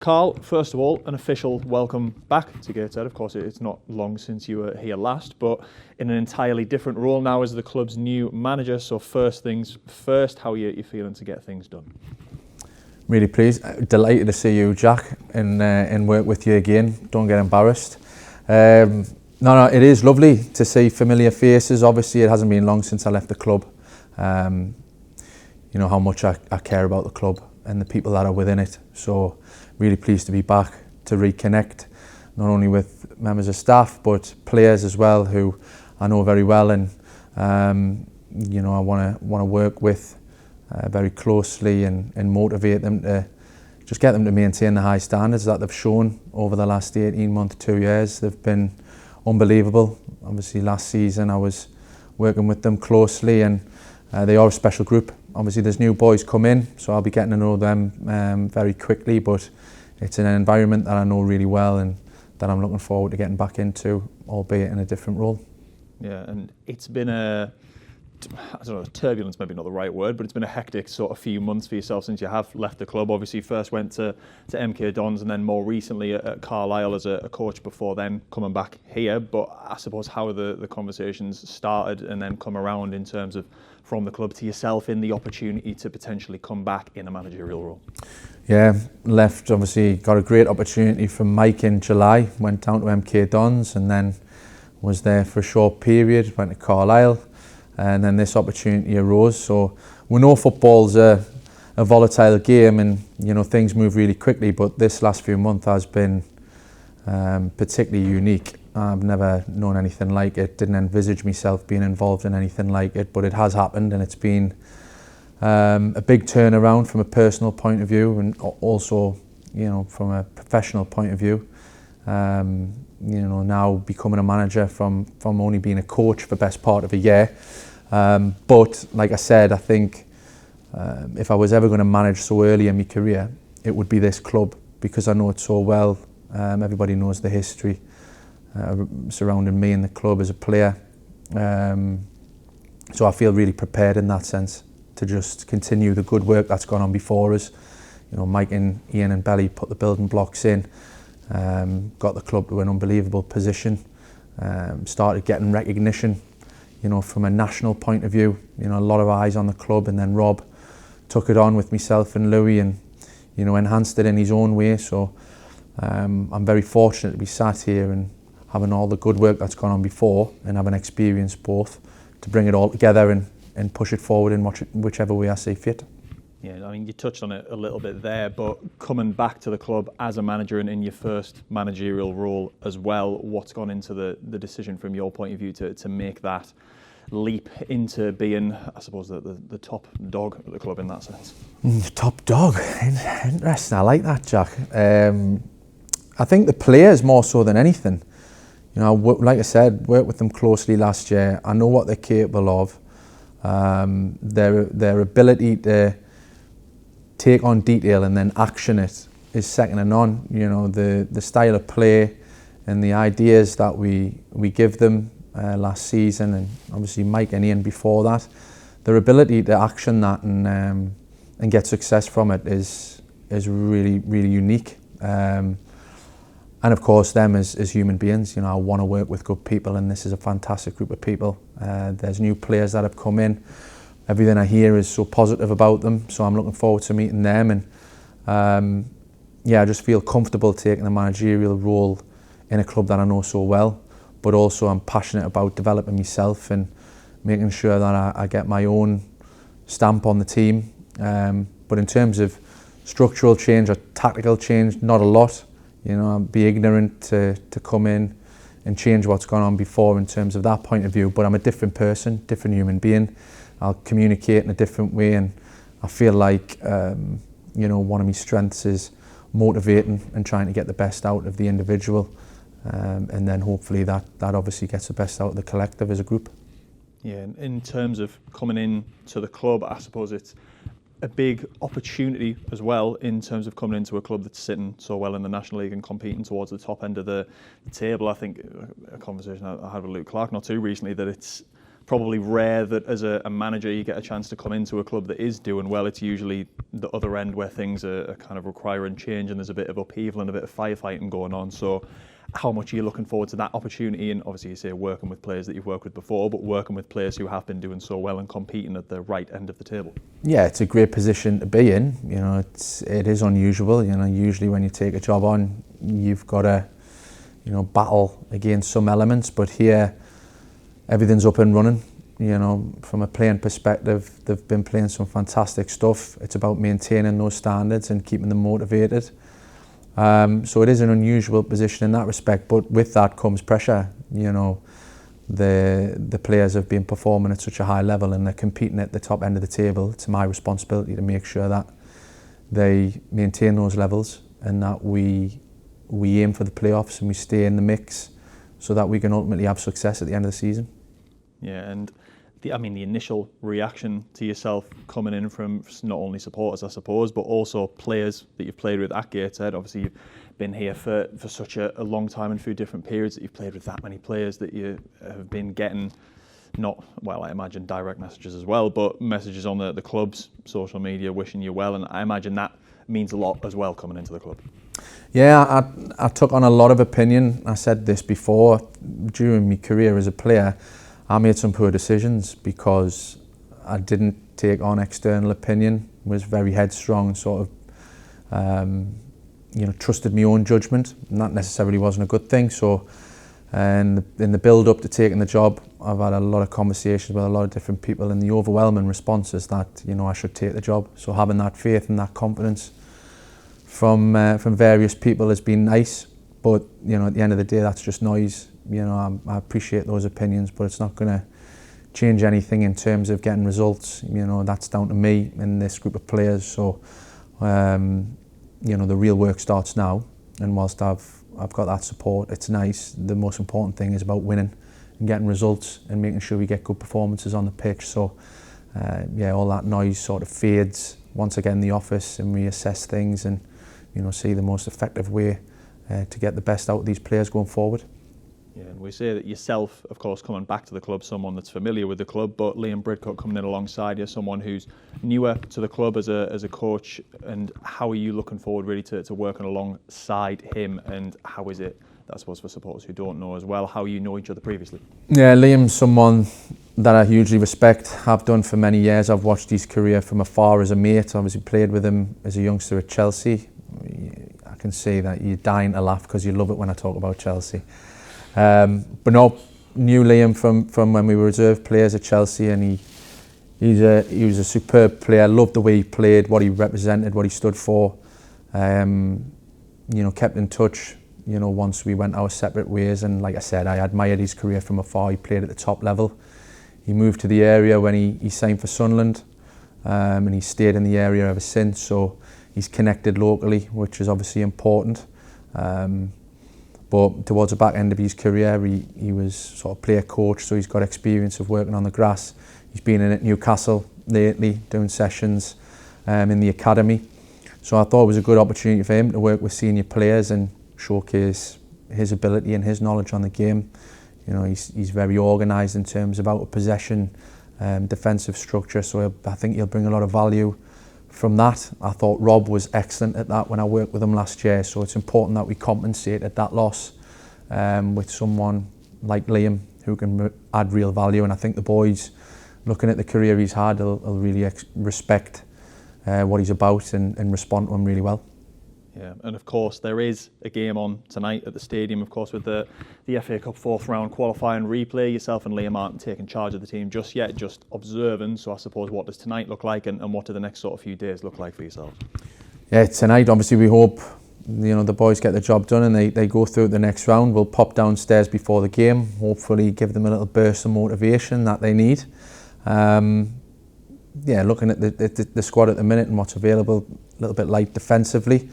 Carl, first of all, an official welcome back to Gateshead. Of course, it's not long since you were here last, but in an entirely different role now as the club's new manager. So first things first, how are you feeling to get things done? Really pleased, delighted to see you, Jack, and work with you again. Don't get embarrassed. No, it is lovely to see familiar faces. Obviously, it hasn't been long since I left the club. You know how much I care about the club and the people that are within it. So really pleased to be back to reconnect, not only with members of staff but players as well, who I know very well, and you know I want to work with very closely and motivate them to just get them to maintain the high standards that they've shown over the last 18 months, 2 years. They've been unbelievable. Obviously last season I was working with them closely, and they are a special group. Obviously there's new boys come in, so I'll be getting to know them very quickly, but it's an environment that I know really well and that I'm looking forward to getting back into, albeit in a different role. Yeah, and it's been I don't know, turbulence maybe not the right word, but it's been a hectic sort of few months for yourself since you have left the club. Obviously you first went to MK Dons and then more recently at Carlisle as a coach before then coming back here. But I suppose how the conversations started and then come around in terms of from the club to yourself in the opportunity to potentially come back in a managerial role? Yeah, left, obviously got a great opportunity from Mike in July, went down to MK Dons and then was there for a short period, went to Carlisle, and then this opportunity arose. So we know football's a volatile game, and you know things move really quickly, but this last few months has been particularly unique. I've never known anything like it, didn't envisage myself being involved in anything like it, but it has happened, and it's been a big turnaround from a personal point of view, and also, you know, from a professional point of view. You know, now becoming a manager from only being a coach for the best part of a year. But like I said, I think if I was ever going to manage so early in my career, it would be this club, because I know it so well. Everybody knows the history surrounding me and the club as a player. So I feel really prepared in that sense to just continue the good work that's gone on before us. You know, Mike and Ian and Belly put the building blocks in, got the club to an unbelievable position, started getting recognition, you know, from a national point of view. You know, a lot of eyes on the club, and then Rob took it on with myself and Louis and, you know, enhanced it in his own way. So I'm very fortunate to be sat here and having all the good work that's gone on before and having experienced both to bring it all together and push it forward in whichever way I see fit. Yeah, I mean, you touched on it a little bit there, but coming back to the club as a manager and in your first managerial role as well, what's gone into the decision from your point of view to make that leap into being, I suppose, the top dog at the club in that sense? Top dog? Interesting, I like that, Jack. I think the players more so than anything. You know, like I said, worked with them closely last year. I know what they're capable of. Their ability to take on detail and then action it is second to none. You know, the style of play and the ideas that we give them last season, and obviously Mike and Ian before that, their ability to action that and get success from it is really, really unique. And of course them as human beings. You know, I want to work with good people, and this is a fantastic group of people. There's new players that have come in. Everything I hear is so positive about them, so I'm looking forward to meeting them, and yeah, I just feel comfortable taking a managerial role in a club that I know so well, but also I'm passionate about developing myself and making sure that I get my own stamp on the team. But in terms of structural change or tactical change, not a lot. You know, I'd be ignorant to come in and change what's gone on before in terms of that point of view, but I'm a different person, different human being. I'll communicate in a different way, and I feel like, you know, one of my strengths is motivating and trying to get the best out of the individual, and then hopefully that obviously gets the best out of the collective as a group. Yeah, in terms of coming in to the club, I suppose it's a big opportunity as well in terms of coming into a club that's sitting so well in the National League and competing towards the top end of the table. I think a conversation I had with Luke Clark not too recently, that it's probably rare that as a manager you get a chance to come into a club that is doing well. It's usually the other end where things are kind of requiring change and there's a bit of upheaval and a bit of firefighting going on. So how much are you looking forward to that opportunity? And obviously you say working with players that you've worked with before, but working with players who have been doing so well and competing at the right end of the table. Yeah, it's a great position to be in. It is unusual. Usually when you take a job on, you've got to, battle against some elements. But here, everything's up and running. From a playing perspective, they've been playing some fantastic stuff. It's about maintaining those standards and keeping them motivated. So it is an unusual position in that respect, but with that comes pressure. The players have been performing at such a high level and they're competing at the top end of the table. It's my responsibility to make sure that they maintain those levels and that we aim for the playoffs and we stay in the mix so that we can ultimately have success at the end of the season. Yeah, and the initial reaction to yourself coming in from not only supporters, I suppose, but also players that you've played with at Gateshead. Obviously, you've been here for such a long time and through different periods that you've played with that many players that you have been getting, I imagine direct messages as well, but messages on the club's social media wishing you well, and I imagine that means a lot as well coming into the club. Yeah, I took on a lot of opinion. I said this before, during my career as a player, I made some poor decisions because I didn't take on external opinion, was very headstrong, sort of, trusted my own judgment, and that necessarily wasn't a good thing. So, and in the build-up to taking the job, I've had a lot of conversations with a lot of different people, and the overwhelming response is that I should take the job. So having that faith and that confidence from various people has been nice, but at the end of the day, that's just noise. I appreciate those opinions, but it's not going to change anything in terms of getting results. That's down to me and this group of players. So, the real work starts now. And whilst I've got that support, it's nice. The most important thing is about winning and getting results and making sure we get good performances on the pitch. So, all that noise sort of fades once I get in the office and reassess things and, see the most effective way to get the best out of these players going forward. Yeah, and we say that yourself, of course, coming back to the club, someone that's familiar with the club, but Liam Bate coming in alongside you, someone who's newer to the club as a coach, and how are you looking forward really to working alongside him, and how is it, I suppose, for supporters who don't know as well, how you know each other previously? Yeah, Liam's someone that I hugely respect, have done for many years. I've watched his career from afar as a mate. Obviously played with him as a youngster at Chelsea. I can say that you're dying to laugh because you love it when I talk about Chelsea. But no, knew Liam from when we were reserve players at Chelsea, and he was a superb player. Loved the way he played, what he represented, what he stood for. Kept in touch. Once we went our separate ways, and like I said, I admired his career from afar. He played at the top level. He moved to the area when he signed for Sunderland, and he stayed in the area ever since. So he's connected locally, which is obviously important. But towards the back end of his career, he was sort of player coach, so he's got experience of working on the grass. He's been in at Newcastle lately, doing sessions in the academy. So I thought it was a good opportunity for him to work with senior players and showcase his ability and his knowledge on the game. He's very organised in terms of out of possession, defensive structure, so I think he'll bring a lot of value from that. I thought Rob was excellent at that when I worked with him last year, so it's important that we compensate at that loss with someone like Liam who can add real value, and I think the boys, looking at the career he's had, will really respect what he's about and respond to him really well. Yeah, and of course there is a game on tonight at the stadium, of course, with the FA Cup fourth round qualifying replay. Yourself and Liam aren't taking charge of the team just yet, just observing. So I suppose, what does tonight look like, and what do the next sort of few days look like for yourselves? Yeah, tonight obviously we hope the boys get the job done and they go through the next round. We'll pop downstairs before the game, hopefully give them a little burst of motivation that they need. Looking at the squad at the minute and what's available, a little bit light defensively.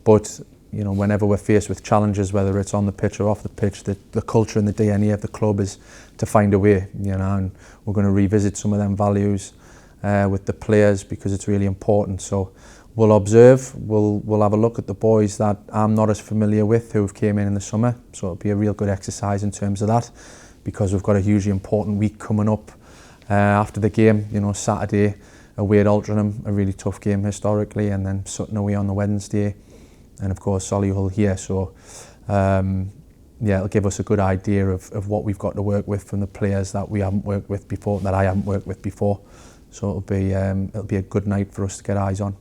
But whenever we're faced with challenges, whether it's on the pitch or off the pitch, the culture and the DNA of the club is to find a way. And we're going to revisit some of them values with the players because it's really important. So we'll observe. We'll have a look at the boys that I'm not as familiar with who have came in the summer. So it'll be a real good exercise in terms of that, because we've got a hugely important week coming up after the game, you know, Saturday away at Altrincham, a really tough game historically, and then Sutton away on the Wednesday, and of course Solihull here. So yeah, it'll give us a good idea of what we've got to work with from the players that we haven't worked with before, that I haven't worked with before. So it'll be a good night for us to get eyes on.